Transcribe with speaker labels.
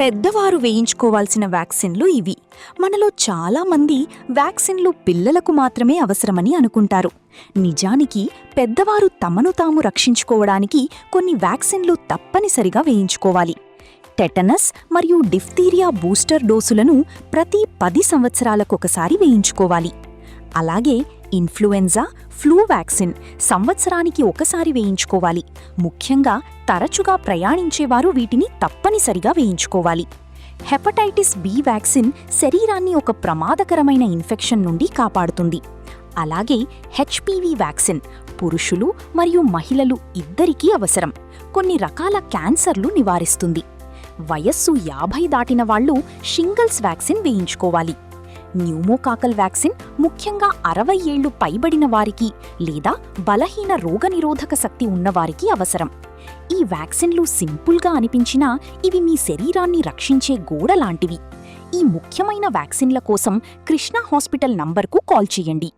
Speaker 1: పెద్దవారు వేయించుకోవాల్సిన వ్యాక్సిన్లు ఇవి. మనలో చాలామంది వ్యాక్సిన్లు పిల్లలకు మాత్రమే అవసరమని అనుకుంటారు. నిజానికి పెద్దవారు తమను తాము రక్షించుకోవడానికి కొన్ని వ్యాక్సిన్లు తప్పనిసరిగా వేయించుకోవాలి. టెటనస్ మరియు డిఫ్తీరియా బూస్టర్ డోసులను ప్రతి 10 సంవత్సరాలకొకసారి వేయించుకోవాలి. అలాగే ఇన్ఫ్లుయెంజా, ఫ్లూ వ్యాక్సిన్ సంవత్సరానికి ఒకసారి వేయించుకోవాలి. ముఖ్యంగా తరచుగా ప్రయాణించేవారు వీటిని తప్పనిసరిగా వేయించుకోవాలి. హెపటైటిస్ బి వ్యాక్సిన్ శరీరాన్ని ఒక ప్రమాదకరమైన ఇన్ఫెక్షన్ నుండి కాపాడుతుంది. అలాగే హెచ్పివి వ్యాక్సిన్ పురుషులు మరియు మహిళలు ఇద్దరికీ అవసరం. కొన్ని రకాల క్యాన్సర్లు నివారిస్తుంది. వయస్సు 50 దాటిన వాళ్లు షింగిల్స్ వ్యాక్సిన్ వేయించుకోవాలి. న్యూమోకాకల్ వ్యాక్సిన్ ముఖ్యంగా 60 ఏళ్లు పైబడిన వారికి లేదా బలహీన రోగనిరోధక శక్తి ఉన్నవారికి అవసరం. ఈ వ్యాక్సిన్లు సింపుల్గా అనిపించినా ఇవి మీ శరీరాన్ని రక్షించే గోడ లాంటివి. ఈ ముఖ్యమైన వ్యాక్సిన్ల కోసం కృష్ణ హాస్పిటల్ నంబర్కు కాల్ చేయండి.